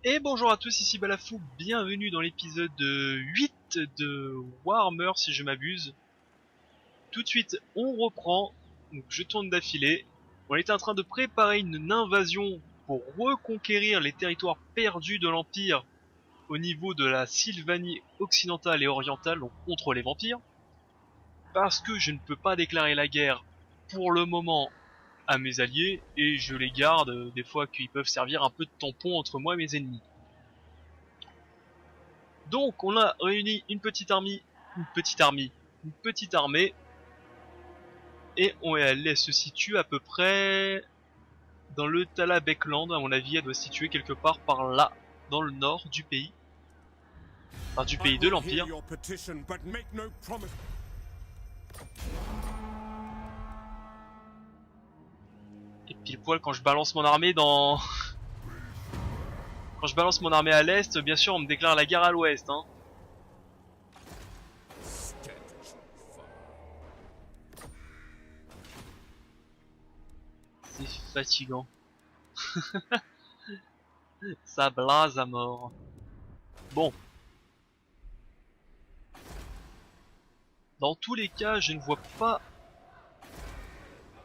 Et bonjour à tous, ici Balafou, bienvenue dans l'épisode 8 de Warhammer si je m'abuse. Tout de suite on reprend, donc je tourne d'affilée. On était en train de préparer une invasion pour reconquérir les territoires perdus de l'Empire au niveau de la Sylvanie occidentale et orientale, donc contre les vampires. Parce que je ne peux pas déclarer la guerre pour le moment à mes alliés, et je les garde des fois qu'ils peuvent servir un peu de tampon entre moi et mes ennemis. Donc on a réuni une petite armée, et elle se situe à peu près dans le Talabekland. À mon avis, elle doit se situer quelque part par là, dans le nord du pays, enfin du pays de l'Empire. Et pile poil quand je balance mon armée dans... Quand je balance mon armée à l'est, bien sûr on me déclare la guerre à l'ouest, hein. C'est fatigant. Ça blase à mort. Bon. Dans tous les cas, je ne vois pas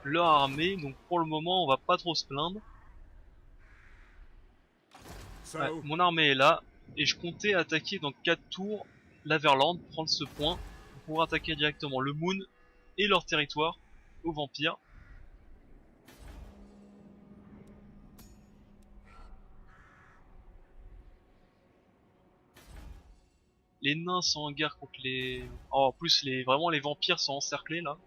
leur armée, donc pour le moment on va pas trop se plaindre. Ouais, mon armée est là, et je comptais attaquer dans 4 tours l'Averland, prendre ce point, pour attaquer directement le Moon et leur territoire aux vampires. Les nains sont en guerre contre les... Oh, en plus, vraiment les vampires sont encerclés là.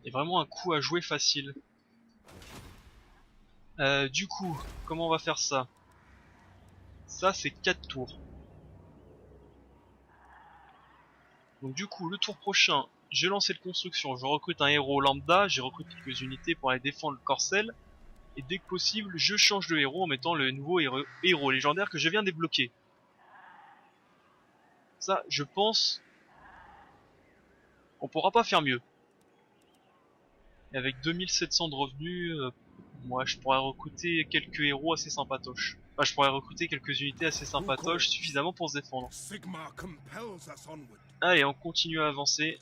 C'est vraiment un coup à jouer facile. Du coup, comment on va faire ça? Ça, c'est 4 tours. Donc du coup, le tour prochain, je lance cette construction. Je recrute un héros lambda, j'ai recruté quelques unités pour aller défendre le Corcel. Et dès que possible, je change de héros en mettant le nouveau héros légendaire que je viens débloquer. Ça, je pense on pourra pas faire mieux. Et avec 2700 de revenus, moi je pourrais recruter quelques héros assez sympatoches. Enfin, je pourrais recruter quelques unités assez sympatoches, suffisamment pour se défendre. Allez, on continue à avancer.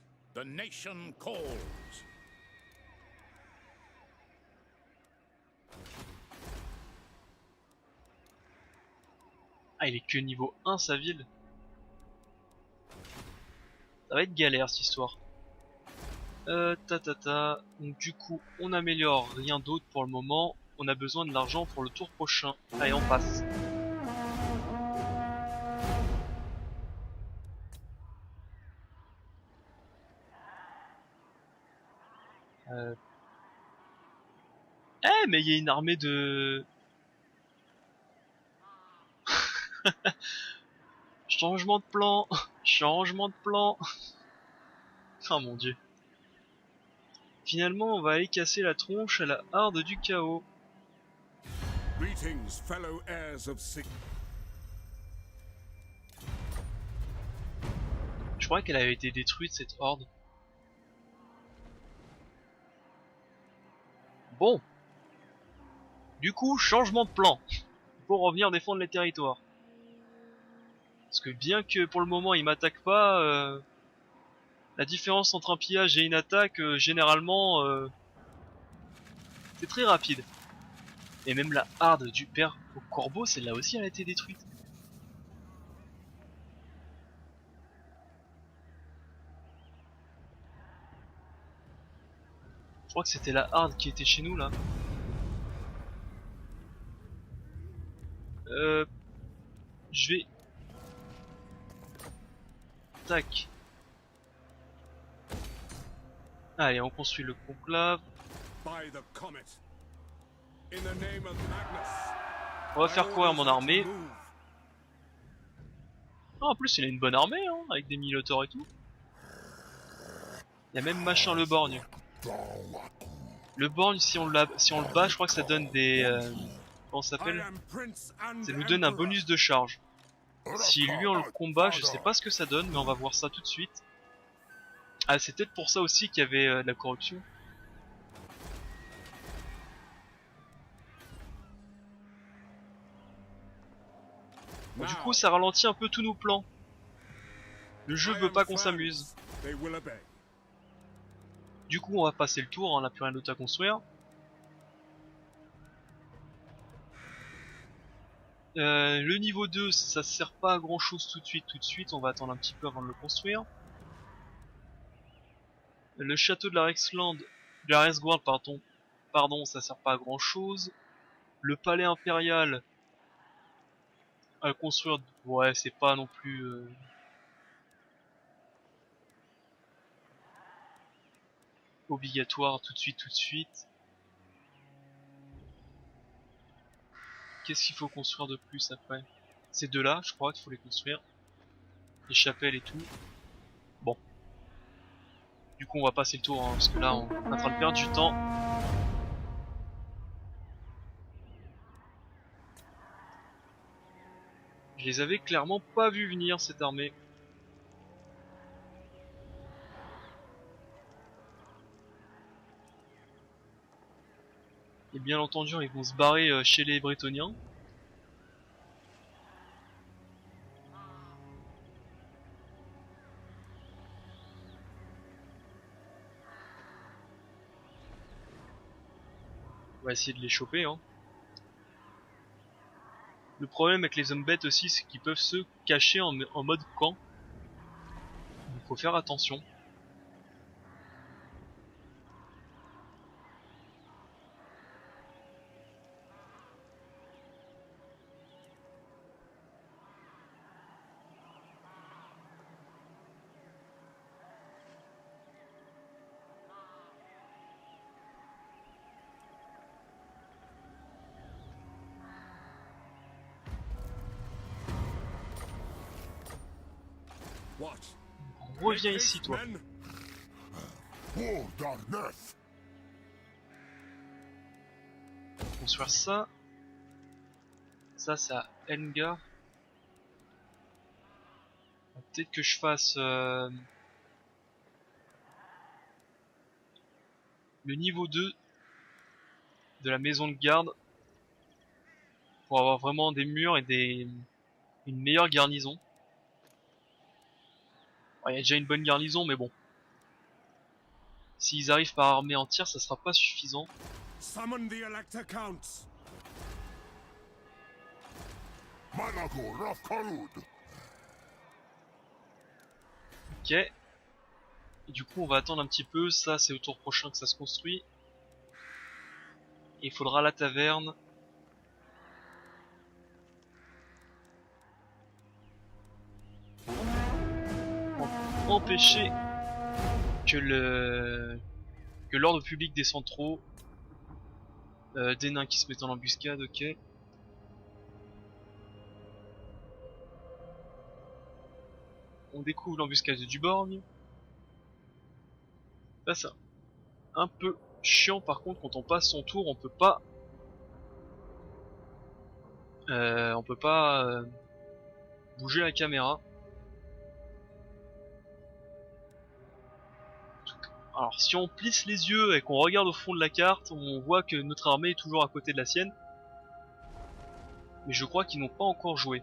Ah, il est que niveau 1 sa ville. Ça va être galère cette histoire. Donc du coup, on améliore rien d'autre pour le moment. On a besoin de l'argent pour le tour prochain. Allez, on passe. Mais il y a une armée de... Changement de plan. Changement de plan. Oh mon dieu. Finalement, on va aller casser la tronche à la harde du chaos. Greetings, fellow heirs of Sig. Je crois qu'elle avait été détruite cette horde. Bon. Du coup, changement de plan. Pour revenir défendre les territoires. Parce que bien que pour le moment ils m'attaquent pas, la différence entre un pillage et une attaque, généralement, c'est très rapide. Et même la harde du père au corbeau, celle-là aussi elle a été détruite. Je crois que c'était la harde qui était chez nous là. Je vais... Tac. Allez, on construit le conclave. On va faire courir mon armée. Ah, en plus il a une bonne armée, hein, avec des Minotaurs et tout. Il y a même machin le borgne. Le borgne, si on le bat, je crois que ça donne des... comment ça s'appelle? Ça nous donne un bonus de charge. Si lui on le combat, je sais pas ce que ça donne, mais on va voir ça tout de suite. Ah, c'est peut-être pour ça aussi qu'il y avait de la corruption. Bon, du coup ça ralentit un peu tous nos plans. Le jeu veut pas qu'on s'amuse. Du coup on va passer le tour, on n'a plus rien d'autre à construire. Le niveau 2 ça sert pas à grand chose tout de suite, on va attendre un petit peu avant de le construire. Le château de la Rexland, de la Resguard, pardon, ça sert pas à grand chose. Le palais impérial à construire, ouais c'est pas non plus obligatoire tout de suite. Qu'est-ce qu'il faut construire de plus après? Ces deux-là, je crois qu'il faut les construire. Les chapelles et tout. Bon. Du coup, on va passer le tour, hein, parce que là, on est en train de perdre du temps. Je les avais clairement pas vus venir, cette armée. Et bien entendu, ils vont se barrer chez les Brétoniens. On va essayer de les choper, hein. Le problème avec les zombies aussi, c'est qu'ils peuvent se cacher en mode camp. Il faut faire attention. Reviens ici, toi. Construire ça. Ça, c'est à Engar. Peut-être que je fasse le niveau 2 de la maison de garde pour avoir vraiment des murs et une meilleure garnison. Il y a déjà une bonne garnison, mais bon. S'ils arrivent par armée entière, ça sera pas suffisant. Ok. Et du coup, on va attendre un petit peu. Ça, c'est au tour prochain que ça se construit. Et il faudra la taverne. Empêcher que l'ordre public descende trop. Des nains qui se mettent en embuscade, ok. On découvre l'embuscade du borgne. Là, ça un peu chiant par contre quand on passe son tour, on peut pas bouger la caméra. Alors si on plisse les yeux et qu'on regarde au fond de la carte, on voit que notre armée est toujours à côté de la sienne. Mais je crois qu'ils n'ont pas encore joué.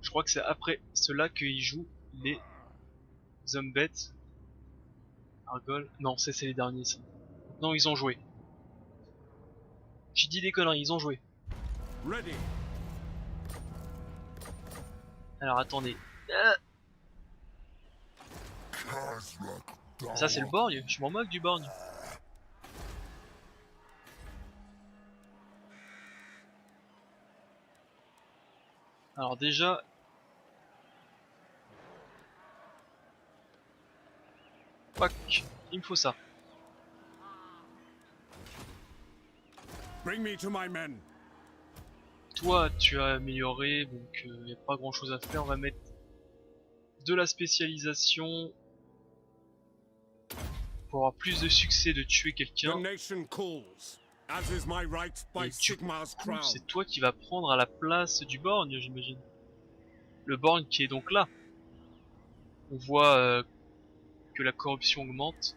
Je crois que c'est après cela qu'ils jouent les Zombettes. Argol. Non, c'est les derniers ça. Non, ils ont joué. J'ai dit des conneries, ils ont joué. Ready. Alors attendez. Ça c'est le borgne, je m'en moque du borgne. Alors déjà... Fuck, il me faut ça. Bring me to my men. Toi tu as amélioré, donc il n'y a pas grand chose à faire, on va mettre de la spécialisation pour avoir plus de succès de tuer quelqu'un. Et du coup c'est toi qui vas prendre à la place du borgne, j'imagine. le Born qui est donc là. On voit que la corruption augmente.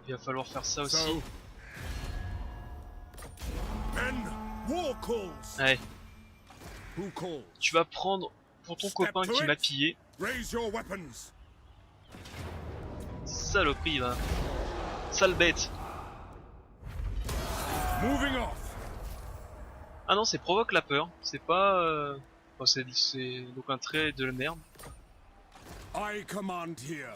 Il va falloir faire ça aussi. So, men, war calls. Ouais, Who calls? tu vas prendre pour ton copain qui m'a pillé. Raise your weapons. Saloperie, il va. Sale bête. Moving off. Ah non, c'est provoque la peur. C'est pas. Bon, c'est donc un trait de la merde. I command here.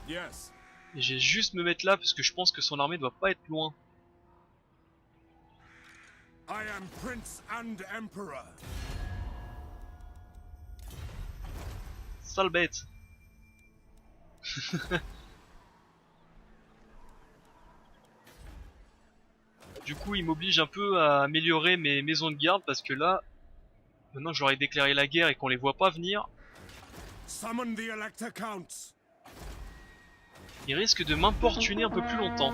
Yes. Et j'ai juste me mettre là parce que je pense que son armée doit pas être loin. I am Prince and Emperor. Sale bête. Du coup, il m'oblige un peu à améliorer mes maisons de garde parce que là, maintenant que j'aurais déclaré la guerre et qu'on les voit pas venir, Summon the Elector Counts. ils risquent de m'importuner un peu plus longtemps.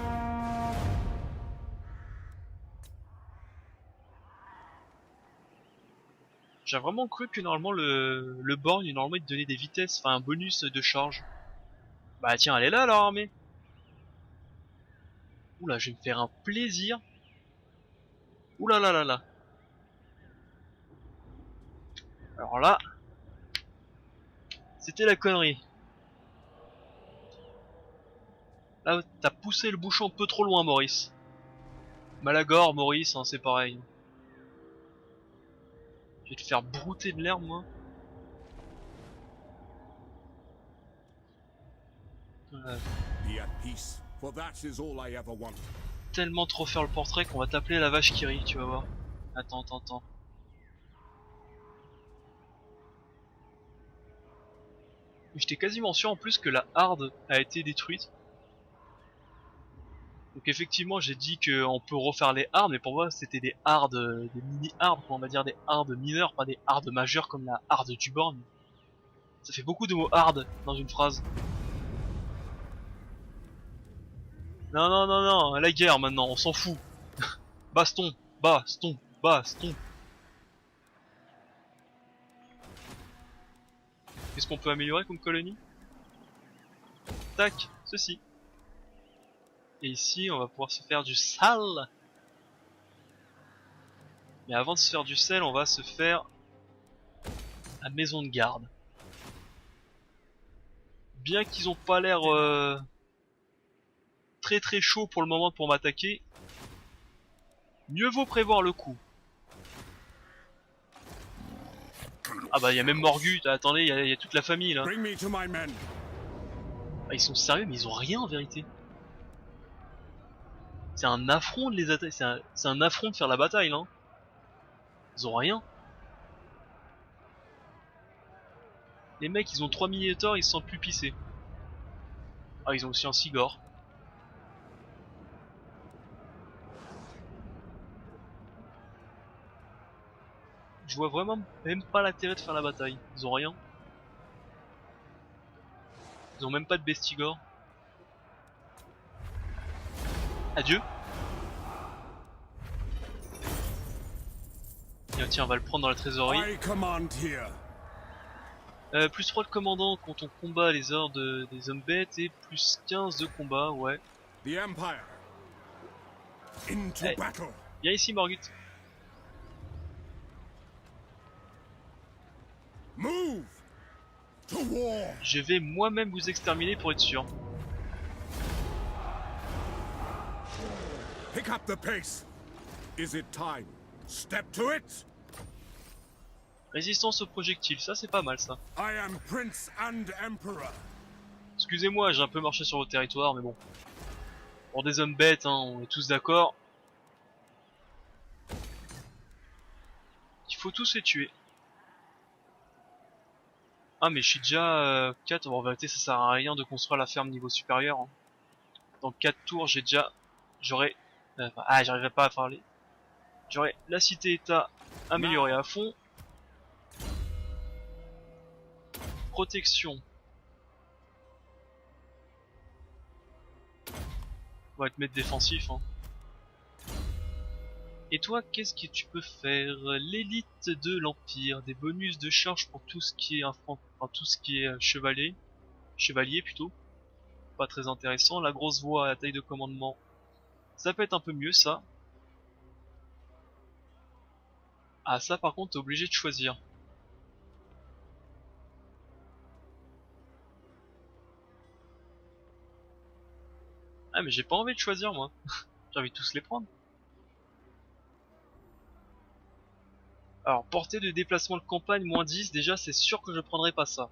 J'ai vraiment cru que normalement le Born, normalement il te donnait des vitesses, enfin un bonus de charge. Bah tiens, elle est là leur armée. Oula, je vais me faire un plaisir. Oula là là là. Alors là, c'était la connerie. Là, t'as poussé le bouchon un peu trop loin, Maurice. Malagor, Maurice, hein, c'est pareil. Je vais te faire brouter de l'herbe, moi. Be at peace, for that is all I ever want. Tellement trop faire le portrait qu'on va t'appeler la vache qui rit, tu vas voir. Attends, attends, attends. J'étais quasiment sûr en plus que la harde a été détruite. Donc effectivement j'ai dit qu'on peut refaire les hardes, mais pour moi c'était des hardes, des mini hardes, on va dire des hardes mineures, pas des hardes majeures comme la harde du Born. Ça fait beaucoup de mots hard dans une phrase. Non non non non, la guerre maintenant, on s'en fout. Baston, baston, baston. Qu'est-ce qu'on peut améliorer comme colonie? Tac, ceci. Et ici, on va pouvoir se faire du sale. Mais avant de se faire du sel, on va se faire la maison de garde. Bien qu'ils ont pas l'air très très chaud pour le moment pour m'attaquer, mieux vaut prévoir le coup. Ah bah il y a même Morgut, attendez, il y a toute la famille là. Bring me to my men. Ah, ils sont sérieux mais ils ont rien en vérité. C'est un affront de les attaquer, c'est un affront de faire la bataille là. Hein. Ils ont rien. Les mecs ils ont 3 Minotaurs, ils se sentent plus pissés. Ah ils ont aussi un Sigor. Je vois vraiment même pas l'intérêt de faire la bataille. Ils ont rien. Ils ont même pas de Bestigor. Adieu. Tiens, on va le prendre dans la trésorerie. I command here. Plus 3 de commandant quand on combat les ordres des hommes bêtes et plus 15 de combat, ouais. The Empire. Into Hey. battle. Viens ici Morgut. Move to war. Je vais moi-même vous exterminer pour être sûr. Pick up the pace. Is it time? Step to it. Résistance aux projectiles, ça c'est pas mal ça. I am Prince and Emperor. Excusez-moi, j'ai un peu marché sur votre territoire, mais bon. Pour des hommes bêtes, hein, on est tous d'accord. Il faut tous les tuer. Ah mais je suis déjà 4, bon, en vérité ça sert à rien de construire la ferme niveau supérieur. Hein. Dans 4 tours j'ai déjà... J'aurais... j'arriverai pas à parler. J'aurais la cité-état améliorée à fond. Protection. On va te mettre défensif. Hein. Et toi, qu'est-ce que tu peux faire? L'élite de l'Empire, des bonus de charge pour tout ce qui est tout ce qui est chevalier plutôt. Pas très intéressant. La grosse voix à la taille de commandement, ça peut être un peu mieux ça. Ah ça par contre t'es obligé de choisir. Ah mais j'ai pas envie de choisir moi. J'ai envie de tous les prendre. Alors portée de déplacement de campagne moins 10, déjà c'est sûr que je prendrai pas ça.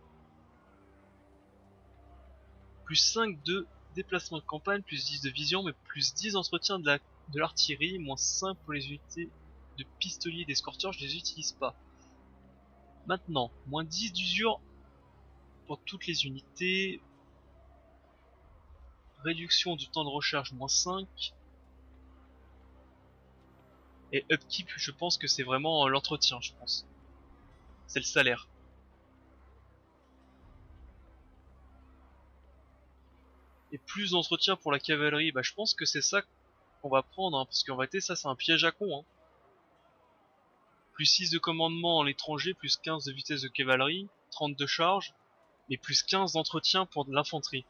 Plus 5 de déplacement de campagne, plus 10 de vision, mais plus 10 d'entretien de l'artillerie, moins 5 pour les unités de pistoliers et d'escorteurs, je les utilise pas. Maintenant, moins 10 d'usure pour toutes les unités, réduction du temps de recharge, moins 5, et upkeep, je pense que c'est vraiment l'entretien, je pense. C'est le salaire. Et plus d'entretien pour la cavalerie, bah je pense que c'est ça qu'on va prendre, hein, parce qu'en réalité ça c'est un piège à con. Hein. Plus 6 de commandement à l'étranger, plus 15 de vitesse de cavalerie, 30 de charge, mais plus 15 d'entretien pour de l'infanterie.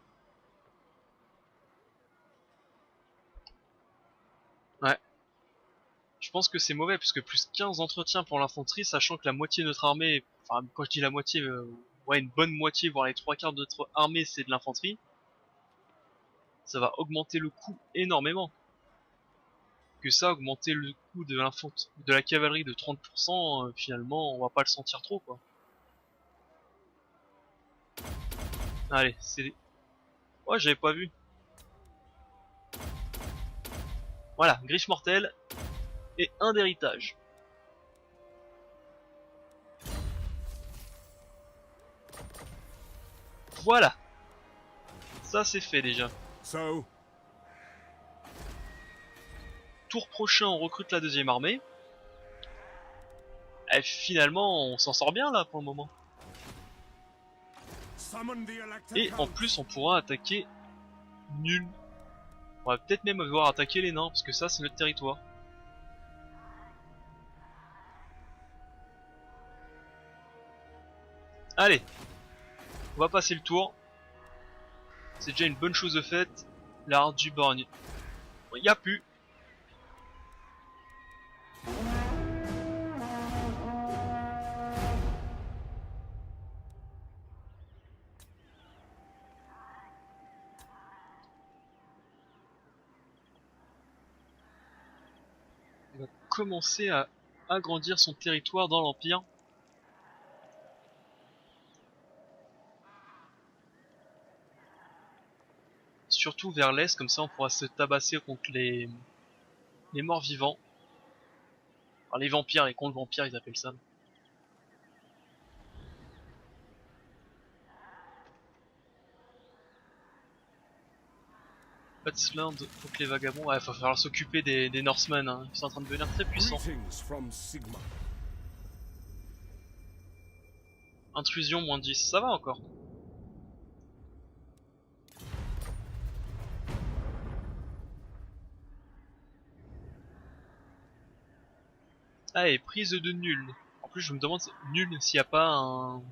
Ouais. Je pense que c'est mauvais, puisque plus 15 d'entretien pour l'infanterie, sachant que la moitié de notre armée, enfin quand je dis la moitié, ouais une bonne moitié, voire les 3 quarts de notre armée c'est de l'infanterie, ça va augmenter le coût énormément. Que ça, augmenter le coût de la cavalerie de 30%, finalement on va pas le sentir trop quoi. Allez, c'est... Ouais, j'avais pas vu. Voilà, griffe mortelle et un d'héritage. Voilà, ça c'est fait déjà. So, Tour prochain, on recrute la deuxième armée. Et finalement, on s'en sort bien là pour le moment. summon the Elector Et en Council. plus, on pourra attaquer nul. On va peut-être même devoir attaquer les nains, parce que ça c'est notre territoire. Allez, on va passer le tour. C'est déjà une bonne chose de faite. L'art du borgne. Il n'y a plus. On va commencer à agrandir son territoire dans l'Empire. Surtout vers l'est, comme ça on pourra se tabasser contre les morts vivants. Enfin, les vampires, les contre vampires ils appellent ça. Batsland contre les vagabonds, ouais, va falloir s'occuper des Norsemen, hein. Ils sont en train de devenir très puissants. Greetings from Sigma. Intrusion moins 10, ça va encore. Ah, et prise de nul. En plus je me demande nul s'il n'y a pas un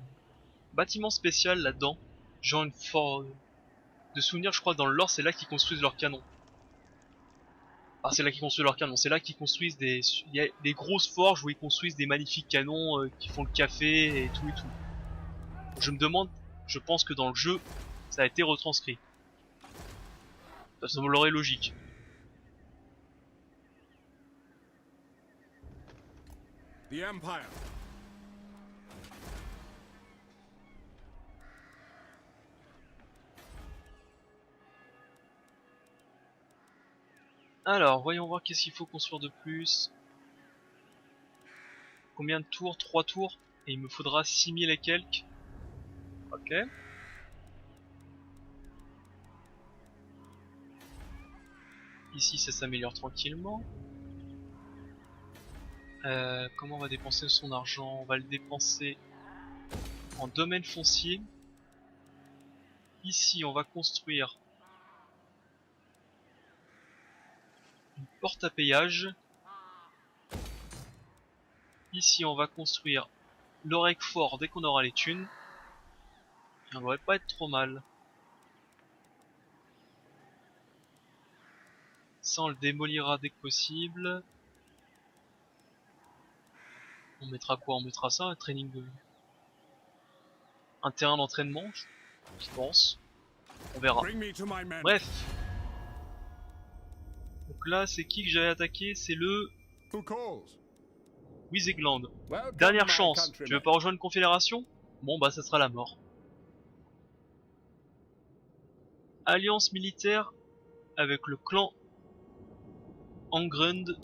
bâtiment spécial là-dedans. Genre une forme de souvenir, je crois que dans le lore c'est là qu'ils construisent leurs canons. Ah, c'est là qu'ils construisent leurs canons, c'est là qu'ils construisent il y a des grosses forges où ils construisent des magnifiques canons qui font le café et tout et tout. Je me demande, je pense que dans le jeu, ça a été retranscrit. Ça semblerait logique. The Empire. Alors, voyons voir qu'est-ce qu'il faut construire de plus. Combien de tours? 3 tours. Et il me faudra 6000 et quelques. Ok. Ici, ça s'améliore tranquillement. Comment on va dépenser son argent? On va le dépenser en domaine foncier. Ici, on va construire une porte à péage. Ici, on va construire l'Orec Fort dès qu'on aura les thunes. Ça devrait pas être trop mal. Ça, on le démolira dès que possible. On mettra quoi? On mettra ça, un training de... un terrain d'entraînement, je pense. On verra. Bring me to my men. Bref. Donc là, c'est qui que j'avais attaqué? C'est le Who calls? Wizegland. Welcome, Dernière my chance. countrymen. Tu veux pas rejoindre une confédération? Bon bah ça sera la mort. Alliance militaire avec le clan Angrund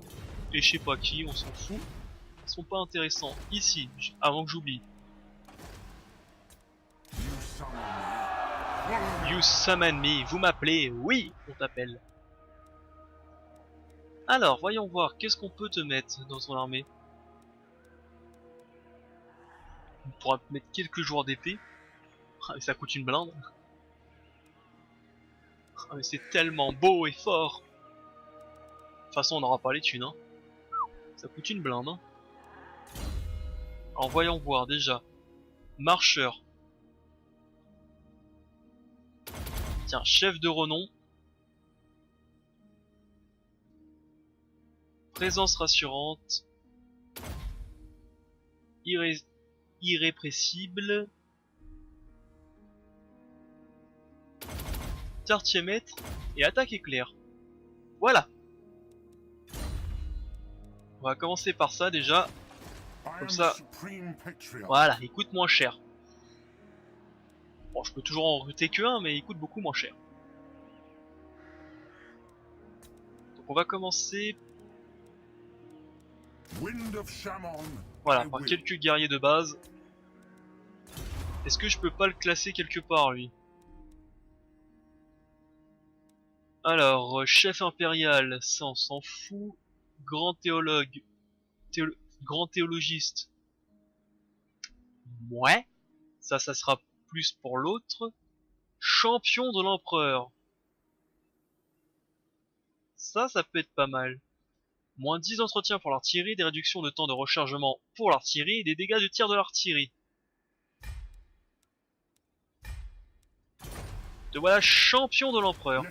et je sais pas qui, on s'en fout. Ils sont pas intéressants. Ici, avant que j'oublie. You summon me. Vous m'appelez? Oui, on t'appelle. Alors, voyons voir, qu'est-ce qu'on peut te mettre dans ton armée? On pourra te mettre quelques joueurs d'épée. Ah, mais ça coûte une blinde. Ah, mais c'est tellement beau et fort. De toute façon, on n'aura pas les thunes, hein. Ça coûte une blinde, hein. Alors, voyons voir déjà. Marcheur. Tiens, chef de renom. Présence rassurante. Irrépressible. Quartier-maître et attaque éclair. Voilà. On va commencer par ça déjà. Comme ça, voilà, il coûte moins cher. Bon, je peux toujours en recruter que un, mais il coûte beaucoup moins cher. Donc on va commencer, voilà, par quelques guerriers de base. Est-ce que je peux pas le classer quelque part, lui? Alors, chef impérial, ça on s'en fout. Grand théologue, grand théologiste. Ouais, ça sera plus pour l'autre. Champion de l'empereur. Ça peut être pas mal. Moins 10 d'entretien pour l'artillerie, des réductions de temps de rechargement pour l'artillerie et des dégâts de tir de l'artillerie. Te voilà champion de l'empereur.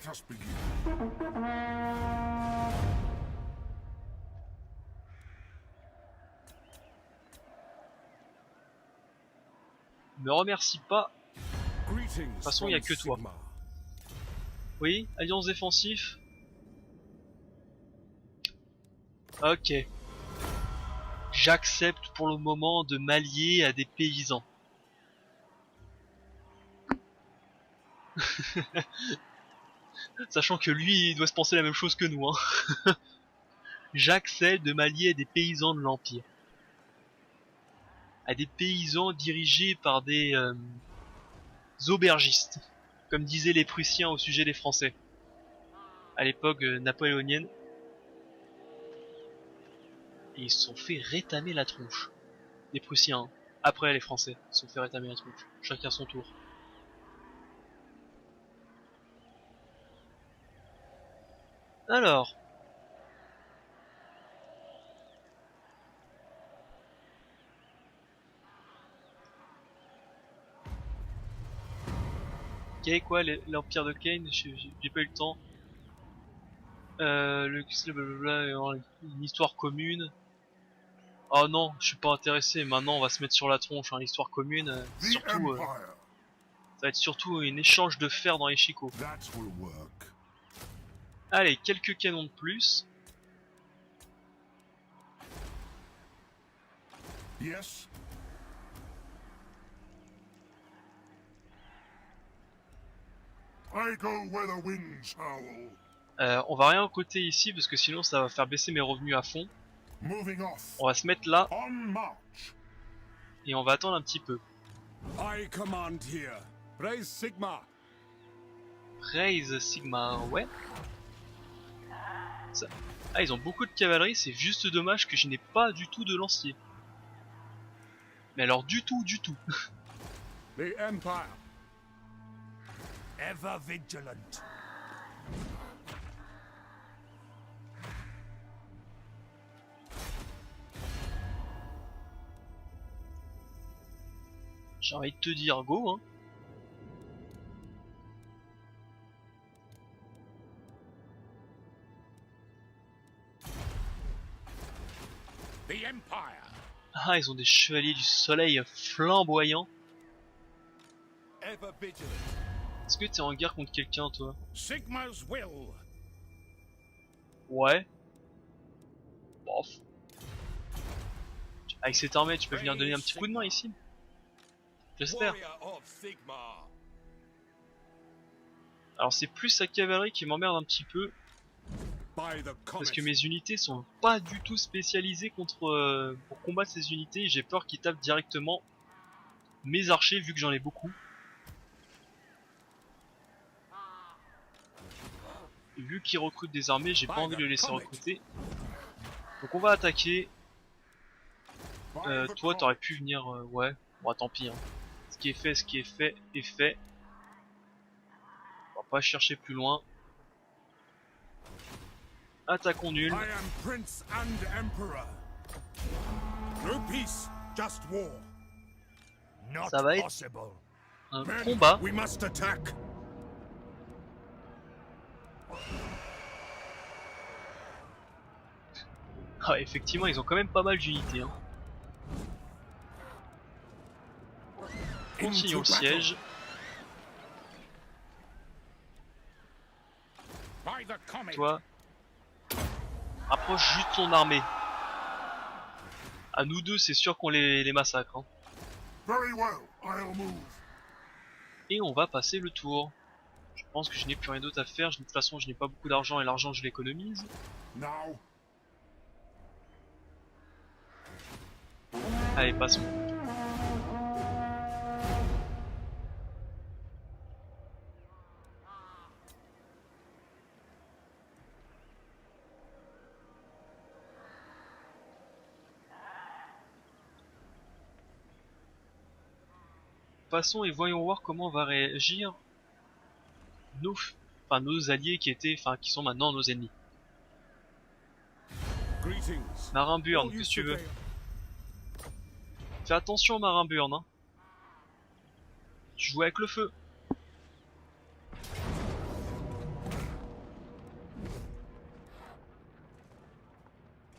Me remercie pas. De toute façon, il n'y a que toi. Oui, alliance défensif. Ok. J'accepte pour le moment de m'allier à des paysans. Sachant que lui, il doit se penser la même chose que nous, hein. J'accepte de m'allier à des paysans de l'Empire. À des paysans dirigés par des aubergistes, comme disaient les Prussiens au sujet des Français, à l'époque napoléonienne. Et ils se sont fait rétamer la tronche. Les Prussiens, hein. Après les Français, se sont fait rétamer la tronche. Chacun son tour. Alors. Ok, quoi, l'Empire de Kane, j'ai pas eu le temps. Une histoire commune. Oh non, je suis pas intéressé. Maintenant, on va se mettre sur la tronche. Hein. L'histoire commune, surtout, ça va être surtout un échange de fer dans les chicots. Allez, quelques canons de plus. Yes. I go where the winds howl. On va rien côté ici parce que sinon ça va faire baisser mes revenus à fond. On va se mettre là et on va attendre un petit peu. I command here. Raise Sigma. Raise Sigma, ouais. Ça... Ah, ils ont beaucoup de cavalerie, c'est juste dommage que je n'ai pas du tout de lancier. Mais alors du tout. The Empire. Ever vigilant. J'ai envie de te dire go, hein. The Empire. Ah, ils ont des chevaliers du soleil flamboyants. Ever vigilant. Est-ce que t'es en guerre contre quelqu'un, toi? Sigma's will. Ouais. Bof. Avec cette armée, tu peux venir donner un petit coup de main ici? J'espère. Warrior of Sigmar. Alors c'est plus sa cavalerie qui m'emmerde un petit peu. By the Parce que comet. mes unités sont pas du tout spécialisées contre pour combattre ces unités. J'ai peur qu'ils tapent directement mes archers vu que j'en ai beaucoup. Et vu qu'ils recrutent des armées, j'ai pas envie de les laisser recruter. Donc on va attaquer. Toi t'aurais pu venir... ouais, bon tant pis. Hein. Ce qui est fait est fait. On va pas chercher plus loin. Attaquons nul. I am Prince and Emperor. No peace, just war. Not Ça va être possible. un Men, combat. we must attack. Ah, effectivement, ils ont quand même pas mal d'unités. Hein. Continuons le siège. By the comet. Toi, rapproche juste ton armée. À nous deux, c'est sûr qu'on les massacre. Hein. Very well, I'll move. Et on va passer le tour. Je pense que je n'ai plus rien d'autre à faire. De toute façon, je n'ai pas beaucoup d'argent et l'argent, je l'économise. Now. Allez, passons. Passons et voyons voir comment va réagir nos alliés qui sont maintenant nos ennemis. Greetings. Marin Burn, All you qu'est-ce que tu veux? surveyor- Fais attention Marin Burn, hein. Tu joues avec le feu.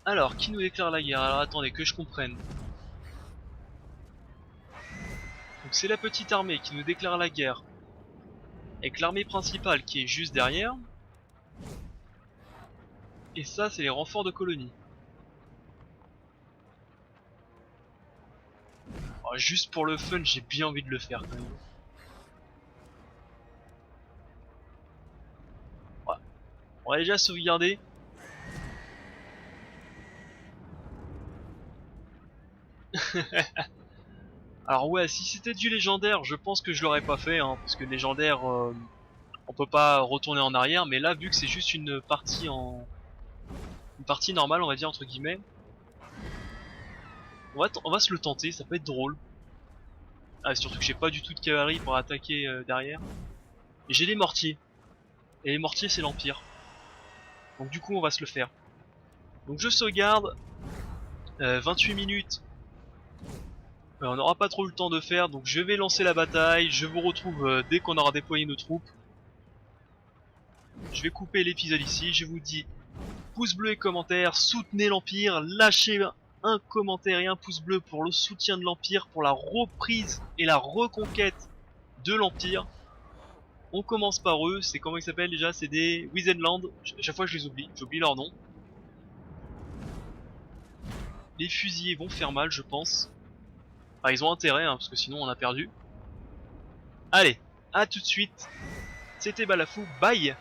Alors, qui nous déclare la guerre? Alors attendez, que je comprenne. Donc c'est la petite armée qui nous déclare la guerre. Avec l'armée principale qui est juste derrière. Et ça, c'est les renforts de colonies. Oh, juste pour le fun, j'ai bien envie de le faire quand même. Ouais. On va déjà sauvegarder. Alors ouais, si c'était du légendaire, je pense que je l'aurais pas fait, hein, parce que légendaire, on peut pas retourner en arrière. Mais là, vu que c'est juste une partie normale, on va dire entre guillemets, on va se le tenter. Ça peut être drôle. Ah, surtout que j'ai pas du tout de cavalerie pour attaquer derrière. Et j'ai des mortiers. Et les mortiers, c'est l'Empire. Donc du coup, on va se le faire. Donc je sauvegarde. 28 minutes. On n'aura pas trop le temps de faire, donc je vais lancer la bataille. Je vous retrouve dès qu'on aura déployé nos troupes. Je vais couper l'épisode ici. Je vous dis pouce bleu et commentaire, soutenez l'Empire, lâchez un commentaire et un pouce bleu pour le soutien de l'Empire, pour la reprise et la reconquête de l'Empire. On commence par eux, c'est comment ils s'appellent déjà? C'est des Wizenland. Chaque fois je les oublie, j'oublie leur nom. Les fusiliers vont faire mal, je pense. Enfin, ils ont intérêt, hein, parce que sinon on a perdu. Allez, à tout de suite. C'était Balafou, bye.